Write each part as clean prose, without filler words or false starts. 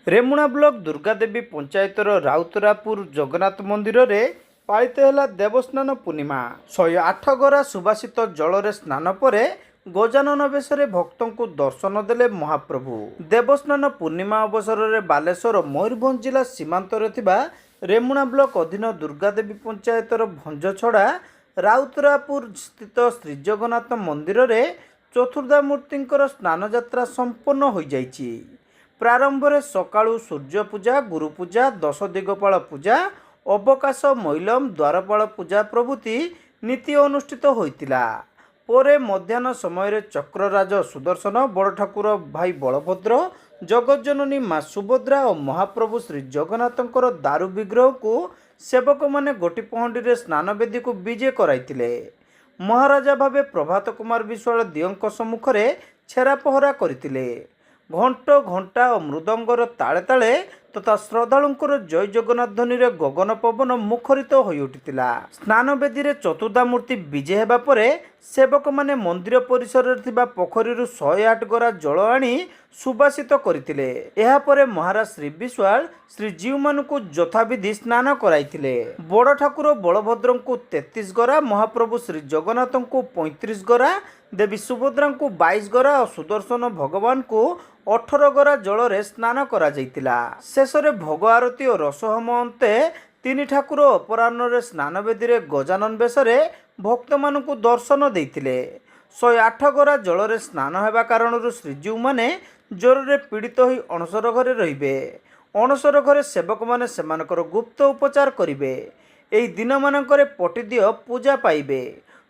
Remuna block Durgadevi पंचायतर राउतरापुर Jagannath मंदिर रे पालित है देवस्नान पूर्णिमा 108 गरा सुबासित जल स्नान पर गजानन बेश भक्तों को दर्शन देले महाप्रभु। देवस्नान पूर्णिमा अवसर में बालेश्वर मयूरभंज जिला सीमांत रेमुणा ब्लॉक अधीन दुर्गादेवी पंचायतर भंजछड़ा राउतरापुर स्थित श्रीजगन्नाथ मंदिर रे चतुर्धामूर्तिंकर स्नान यात्रा संपन्न हो जाइछि। प्रारंभ में सकाळु सूर्य पूजा, गुरु पूजा, दश दिगपाल पूजा, अवकाश मैलम, द्वारपाल पूजा प्रभृति नीति अनुष्ठित होइतिला। पोरे मध्याह्न समय चक्रराज सुदर्शन, बड़ ठाकुर भाई बलभद्र, जगज्जननी माँ सुभद्रा और महाप्रभु श्री जगन्नाथंकर दारु विग्रह को सेवक माने गोटी पहंडी स्नान वेदी को विजे कराइतिले। महाराजा भावे प्रभात कुमार विश्वाल दियों सम्मुख में छेरा पहरा करथिले। घंट घंटा और मृदंगर ताले ताले तथा श्रद्धालुंकर जय जगन्नाथ ध्वनि गगन पवन मुखरित हो उठिथिला। स्नान वेदी रे चतुर्धामूर्ति विजे हेबा परे सेवक माने मंदिर परिसर रे थिबा पोखरीरु 108 गरा जल आनी सुबासित करथिले। एहा परे महाराज श्री विश्वाल श्रीजीव मानकु यथाविधि स्नान कराइथिले। बड़ ठाकुर बलभद्र को 33 गरा, महाप्रभु श्री जगन्नाथ को 35 गरा, देवी सुभद्रा को 22 गरा और सुदर्शन भगवान को 18 गरा जल रे स्नान करा जाइतिला। शेष रे भोग आरती और रसहोम अंते तीन ठाकुर अपराह्न स्नान वेदी रे गजानन बेश भक्त मानकु दर्शन देइतिले। 108 गरा जल रे स्नान हेबा कारणरू श्रीजीव माने ज्वर रे पीड़ित होई अणसर घरे रहिबे। अणसर घरे सेवक माने सेमानकर गुप्त उपचार करिवे। एही दिन मानकरे पटिदिय पूजा पाइबे।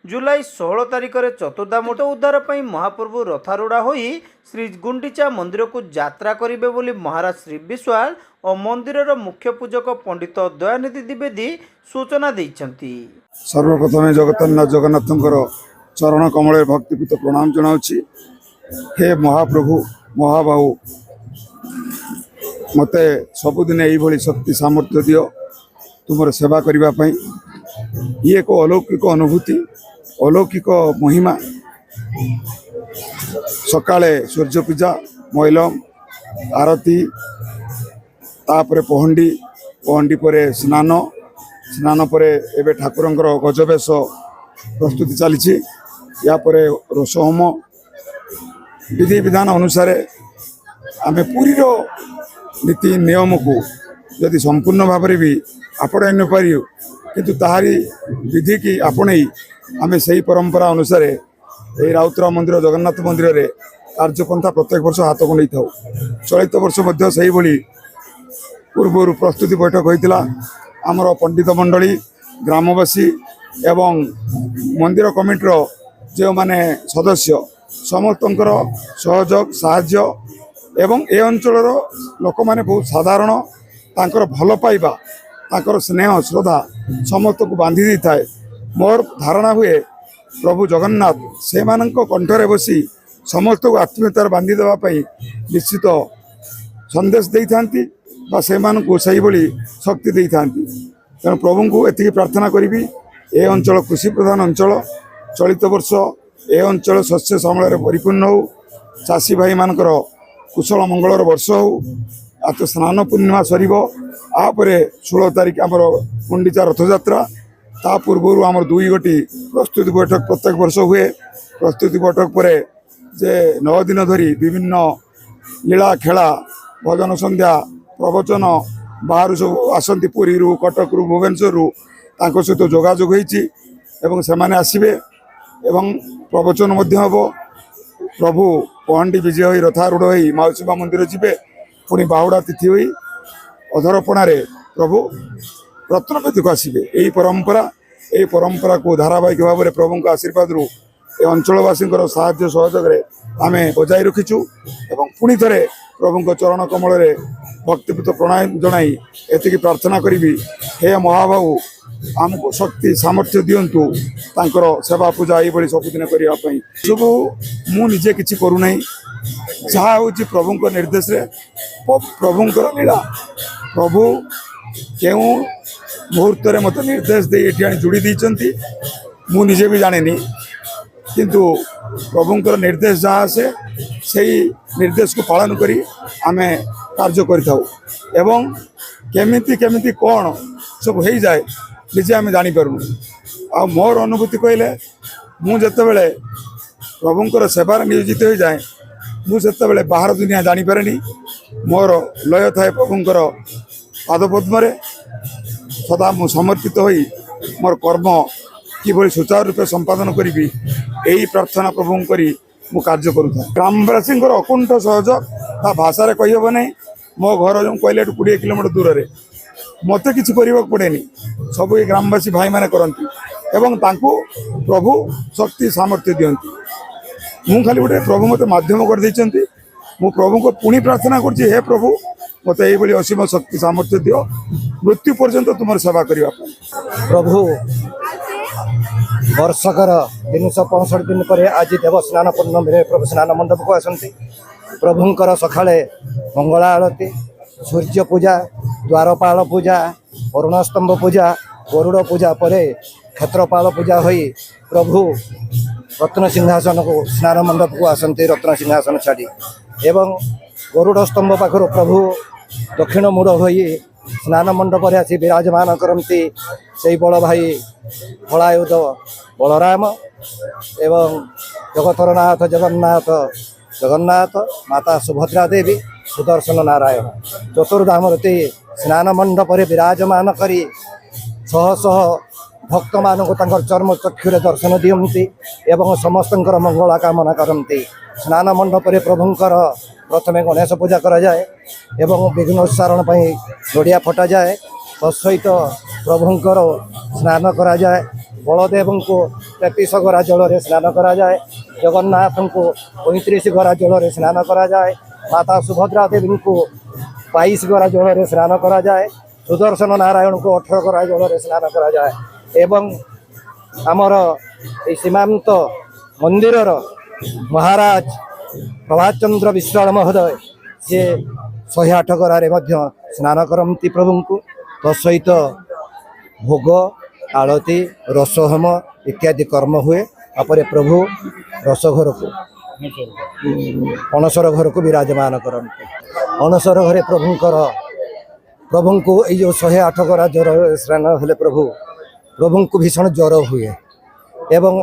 जुलाई 16 तारिख में चतुर्धामूर्ति उद्धार पर महाप्रभु रथारूढ़ा होई श्री गुंडीचा मंदिर को यात्रा करिवे बोली महाराज श्री विश्वाल और मंदिर मुख्य पूजक पंडित दयानिधि द्विवेदी सूचना दैछंती। सर्वप्रथम जगन्नाथंकर चरण कमल भक्तिपूत प्रणाम जनाउछि। हे महाप्रभु महाबाहु, मते सबुदिन यही शक्ति सामर्थ्य दियो तुमर सेवा करिबा पई। ये एक अलौकिक अनुभूति, अलौकिक महिमा। सकाळे सूर्य पूजा, मैलम आरती, तापरे पहंडी, पहंडी परे स्नान, स्नान परे एबे ठाकुरंकर गजबेश प्रस्तुति चली। या परे रसहोम विधि विधान अनुसार आमे पूरी नीति नियम को यदि संपूर्ण भाव में भी आपणाई न पारि किंतु ताहारी विधि की आपणई आमे सही परंपरा अनुसार ये राउतरा मंदिर जगन्नाथ मंदिर रे कार्यपंथा प्रत्येक वर्ष हाथ को नहीं था। चलित वर्ष मध्य सही भली पूर्व प्रस्तुति बैठक होइतिला। आमर पंडित मंडली, ग्रामवासी एवं मंदिर कमिटीर जो माने सदस्य समस्तंकर सहयोग साहाय्य एवं ए अंचलर लोक माने बहुत साधारण तांकर भल पाइबा, तांकर स्नेह श्रद्धा समस्त को बांधी दी थाए। मोर धारणा हुए प्रभु जगन्नाथ से कंठरे बसी समस्त को आत्मीयतार बांधी देवाई निश्चित संदेश दे था से शक्ति दे था। तेणु प्रभु को एति प्रार्थना करी ए अंचल कृषि प्रधान अंचल, चलित वर्ष ए अंचल शस्य श्यामल परिपूर्ण हो, चाषी भाई मानकर कुशल मंगलर वर्ष हो। आज स्नान पूर्णिमा सर आपरे 16 तारिख आमर गुंडीचा रथयात्रा, ता पूर्व आमर 2 गोटी प्रस्तुति बैठक प्रत्येक वर्ष हुए। प्रस्तुति बैठक पर जे 9 दिन धरी विभिन्न लीला खेला, भजन संध्या, प्रवचन बाहर सब आसती पुरी कटक भुवनेश्वर तांको सहित जोगाजोग होइछि एवं सेमाने आसिबे एवं प्रवचन मध्य हबो। प्रभु पहंडी विजय होई रथारूढ़ होई माउसीबा मंदिर जिबे। पुणी बाहुड़ा तिथि होई अधरपणार प्रभु रत्नवेदी को आसबे। यही परंपरा को धारावाहिक भाव में प्रभु आशीर्वाद रु ए अंचलवासी साहाय्य सहयोग आम बजाय रखीचु। एवं पुणी थे प्रभु चरण कमल भक्तिपूत प्रणाम जनाई एति प्रार्थना करी, हे महाबाहु आमको शक्ति सामर्थ्य दिंतु तांकर सेवा पूजा ये सबुदिन करने सब मु निजे किसी करूना जहाँ हूँ प्रभु निर्देश रे प्रभुंर लीला। प्रभु क्यों मुहूर्त मत निर्देश दे जोड़ी देती मु निजे भी जाने किंतु प्रभुंर निर्देश जहाँ आसे से निर्देश को पालन करी आमे କାର୍ଯ୍ୟ କରିଥାଉ ଏବଂ କେମିତି କେମିତି କ'ଣ ସବୁ ହେଇଯାଏ ନିଜେ ଆମେ ଜାଣିପାରୁନୁ। ଆଉ ମୋର ଅନୁଭୂତି କହିଲେ ମୁଁ ଯେତେବେଳେ ପ୍ରଭୁଙ୍କର ସେବାରେ ନିୟୋଜିତ ହୋଇଯାଏ ମୁଁ ସେତେବେଳେ ବାହାର ଦୁନିଆ ଜାଣିପାରେନି। ମୋର ଲୟ ଥାଏ ପ୍ରଭୁଙ୍କର ପାଦପଦ୍ମରେ। ସଦା ମୁଁ ସମର୍ପିତ ହୋଇ ମୋର କର୍ମ କିଭଳି ସୁଚାରୁ ରୂପେ ସମ୍ପାଦନ କରିବି ଏହି ପ୍ରାର୍ଥନା ପ୍ରଭୁଙ୍କୁ କରି ମୁଁ କାର୍ଯ୍ୟ କରୁଥାଏ। ଗ୍ରାମବାସୀଙ୍କର ଅକୁଣ୍ଠ ସହଯୋଗ ତା ଭାଷାରେ କହିହେବ ନାହିଁ। ମୋ ଘର ଯେଉଁ କହିଲେ ଏଠୁ 20 କିଲୋମିଟର ଦୂରରେ, ମୋତେ କିଛି କରିବାକୁ ପଡ଼େନି, ସବୁ ଏ ଗ୍ରାମବାସୀ ଭାଇମାନେ କରନ୍ତି ଏବଂ ତାଙ୍କୁ ପ୍ରଭୁ ଶକ୍ତି ସାମର୍ଥ୍ୟ ଦିଅନ୍ତି। ମୁଁ ଖାଲି ଗୋଟେ ପ୍ରଭୁ ମୋତେ ମାଧ୍ୟମ କରିଦେଇଛନ୍ତି। ମୁଁ ପ୍ରଭୁଙ୍କୁ ପୁଣି ପ୍ରାର୍ଥନା କରୁଛି, ହେ ପ୍ରଭୁ ମୋତେ ଏଇଭଳି ଅସୀମ ଶକ୍ତି ସାମର୍ଥ୍ୟ ଦିଅ ମୃତ୍ୟୁ ପର୍ଯ୍ୟନ୍ତ ତୁମର ସେବା କରିବା ପାଇଁ। ପ୍ରଭୁ ବର୍ଷକର 365 ଦିନ ପରେ ଆଜି ଦେବସ୍ନାନ ପୂର୍ଣ୍ଣମୀରେ ପ୍ରଭୁ ସ୍ନାନ ମଣ୍ଡପକୁ ଆସନ୍ତି। ପ୍ରଭୁଙ୍କର ସକାଳେ ମଙ୍ଗଳା ଆଳତୀ, ସୂର୍ଯ୍ୟ ପୂଜା, ଦ୍ୱାରପାଳ ପୂଜା, ଅରୁଣସ୍ତମ୍ଭ ପୂଜା, ଗରୁଡ଼ ପୂଜା ପରେ କ୍ଷେତ୍ରପାଳ ପୂଜା ହୋଇ ପ୍ରଭୁ ରତ୍ନ ସିଂହାସନକୁ ସ୍ନାନ ମଣ୍ଡପକୁ ଆସନ୍ତି ରତ୍ନ ସିଂହାସନ ଛାଡ଼ି। ଏବଂ ଗରୁଡ଼ ସ୍ତମ୍ଭ ପାଖରୁ ପ୍ରଭୁ ଦକ୍ଷିଣ ମୁଡ଼ ହୋଇ ସ୍ନାନ ମଣ୍ଡପରେ ଆସି ବିରାଜମାନ କରନ୍ତି ସେଇ ବଡ଼ ଭାଇ ହଳାୟୁଧ ବଳରାମ ଏବଂ ଜଗତର ନାଥ ଜଗନ୍ନାଥ, ମାତା ସୁଭଦ୍ରା ଦେବୀ, ସୁଦର୍ଶନ ନାରାୟଣ ଚତୁର୍ଧାମୂର୍ତ୍ତି ସ୍ନାନ ମଣ୍ଡପରେ ବିରାଜମାନ କରି ଶହ ଶହ ଭକ୍ତମାନଙ୍କୁ ତାଙ୍କର ଚର୍ମ ଚକ୍ଷୁରେ ଦର୍ଶନ ଦିଅନ୍ତି ଏବଂ ସମସ୍ତଙ୍କର ମଙ୍ଗଳ କାମନା କରନ୍ତି। ସ୍ନାନ ମଣ୍ଡପରେ ପ୍ରଭୁଙ୍କର ପ୍ରଥମେ ଗଣେଶ ପୂଜା କରାଯାଏ ଏବଂ ବିଘ୍ନ ଉଚ୍ଚାରଣ ପାଇଁ ନଡ଼ିଆ ଫଟାଯାଏ। ତତ୍ସହିତ ପ୍ରଭୁଙ୍କର ସ୍ନାନ କରାଯାଏ। ବଳଦେବଙ୍କୁ 33 ଗରା ଜଳରେ ସ୍ନାନ କରାଯାଏ। ଜଗନ୍ନାଥଙ୍କୁ 35 ଗରା ଜଳରେ ସ୍ନାନ କରାଯାଏ। ମାତା ସୁଭଦ୍ରା ଦେବୀଙ୍କୁ 22 ଗରା ଜଳରେ ସ୍ନାନ କରାଯାଏ। ସୁଦର୍ଶନ ନାରାୟଣଙ୍କୁ 18 ଗରା ଜଳରେ ସ୍ନାନ କରାଯାଏ। ଏବଂ ଆମର এই ସୀମାନ୍ତ ମନ୍ଦିରର ମହାରାଜ ପ୍ରଭାତ ଚନ୍ଦ୍ର ବିଶ୍ୱାଳ ମହୋଦୟ ସିଏ 108 ଗରାରେ ମଧ୍ୟ ସ୍ନାନ କରନ୍ତି ପ୍ରଭୁଙ୍କୁ। ତତ୍ସହିତ ଭୋଗ, ଆଳତୀ, ରସହୋମ ଇତ୍ୟାଦି କର୍ମ ହୁଏ। ତାପରେ ପ୍ରଭୁ ଅଣସର ଘରକୁ ବିରାଜମାନ କରନ୍ତି। ଅଣସର ଘରେ ପ୍ରଭୁଙ୍କୁ ଏଇ ଯେଉଁ 108 ଗରା ଜ୍ୱର ସ୍ନାନ ହେଲେ ପ୍ରଭୁଙ୍କୁ ଭୀଷଣ ଜ୍ୱର ହୁଏ ଏବଂ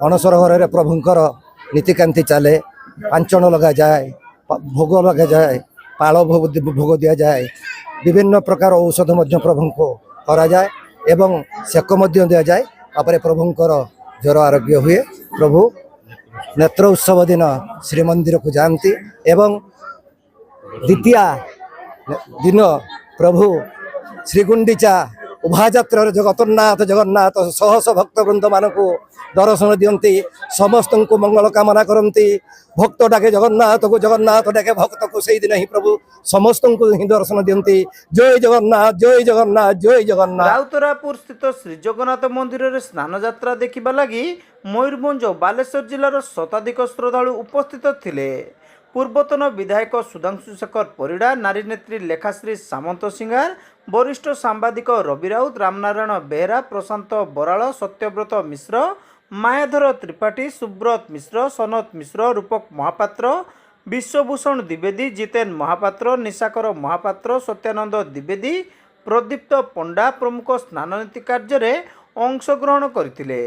ଅଣସର ଘରରେ ପ୍ରଭୁଙ୍କର ନୀତିକାନ୍ତି ଚାଲେ। ପାଞ୍ଚଣ ଲଗାଯାଏ, ଭୋଗ ଲଗାଯାଏ, ପାଳ ଭୋଗ ଦିଆଯାଏ, ବିଭିନ୍ନ ପ୍ରକାର ଔଷଧ ମଧ୍ୟ ପ୍ରଭୁଙ୍କୁ କରାଯାଏ ଏବଂ ସେକ ମଧ୍ୟ ଦିଆଯାଏ। ତାପରେ ପ୍ରଭୁଙ୍କର ଜ୍ୱର ଆରୋଗ୍ୟ ହୁଏ। ପ୍ରଭୁ ନେତ୍ର ଉତ୍ସବ ଦିନ ଶ୍ରୀମନ୍ଦିରକୁ ଯାଆନ୍ତି ଏବଂ ଦ୍ୱିତୀୟା ଦିନ ପ୍ରଭୁ ଶ୍ରୀଗୁଣ୍ଡିଚା ଉଭାଯାତ୍ରାରେ ଜଗନ୍ନାଥ ଶହ ଶହ ଭକ୍ତବୃନ୍ଦମାନଙ୍କୁ ଦର୍ଶନ ଦିଅନ୍ତି। ସମସ୍ତଙ୍କୁ ମଙ୍ଗଳ କାମନା କରନ୍ତି। ଭକ୍ତ ଡାକେ ଜଗନ୍ନାଥକୁ, ଜଗନ୍ନାଥ ଡାକେ ଭକ୍ତକୁ। ସେଇଦିନ ହିଁ ପ୍ରଭୁ ସମସ୍ତଙ୍କୁ ହିଁ ଦର୍ଶନ ଦିଅନ୍ତି। ଜୟ ଜଗନ୍ନାଥ, ଜୟ ଜଗନ୍ନାଥ, ଜୟ ଜଗନ୍ନାଥ। ରାଉତରାପୁର ସ୍ଥିତ ଶ୍ରୀ ଜଗନ୍ନାଥ ମନ୍ଦିରରେ ସ୍ନାନଯାତ୍ରା ଦେଖିବା ଲାଗି ମୟୂରଭଞ୍ଜ ଓ ବାଲେଶ୍ୱର ଜିଲ୍ଲାର ଶତାଧିକ ଶ୍ରଦ୍ଧାଳୁ ଉପସ୍ଥିତ ଥିଲେ। ପୂର୍ବତନ ବିଧାୟକ ସୁଧାଂଶୁ ଶେଖର ପରିଡ଼ା, ନାରୀ ନେତ୍ରୀ ଲେଖାଶ୍ରୀ ସାମନ୍ତ ସିଂହାର, ବରିଷ୍ଠ ସାମ୍ବାଦିକ ରବି ରାଉତ, ରାମନାରାୟଣ ବେହେରା, ପ୍ରଶାନ୍ତ ବରାଳ, ସତ୍ୟବ୍ରତ ମିଶ୍ର, ମାୟାଧର ତ୍ରିପାଠୀ, ସୁବ୍ରତ ମିଶ୍ର, ସନତ ମିଶ୍ର, ରୂପକ ମହାପାତ୍ର, ବିଶ୍ୱଭୂଷଣ ଦ୍ୱିବେଦୀ, ଜିତେନ ମହାପାତ୍ର, ନିଶାକର ମହାପାତ୍ର, ସତ୍ୟାନନ୍ଦ ଦ୍ୱିବେଦୀ, ପ୍ରଦୀପ୍ତ ପଣ୍ଡା ପ୍ରମୁଖ ସ୍ନାନନୀତି କାର୍ଯ୍ୟରେ ଅଂଶଗ୍ରହଣ କରିଥିଲେ।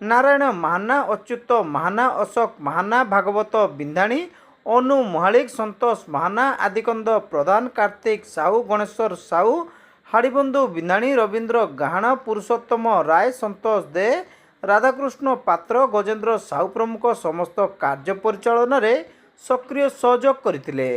ନାରାୟଣ ମାହାନା, ଅଚ୍ୟୁତ ମାହାନା, ଅଶୋକ ମାହାନା, ଭାଗବତ ବିନ୍ଧାଣୀ, ଅନୁ ମହାଳିକ, ସନ୍ତୋଷ ମାହାନା, ଆଦିକନ୍ଦ ପ୍ରଧାନ, କାର୍ତ୍ତିକ ସାହୁ, ଗଣେଶ୍ୱର ସାହୁ, ହାଡ଼ିବନ୍ଧୁ ବିନ୍ଧାଣୀ, ରବୀନ୍ଦ୍ର ଗାହାଣ, ପୁରୁଷୋତ୍ତମ ରାୟ, ସନ୍ତୋଷ ଦେ, ରାଧାକୃଷ୍ଣ ପାତ୍ର, ଗଜେନ୍ଦ୍ର ସାହୁ ପ୍ରମୁଖ ସମସ୍ତ କାର୍ଯ୍ୟ ପରିଚାଳନାରେ ସକ୍ରିୟ ସହଯୋଗ କରିଥିଲେ।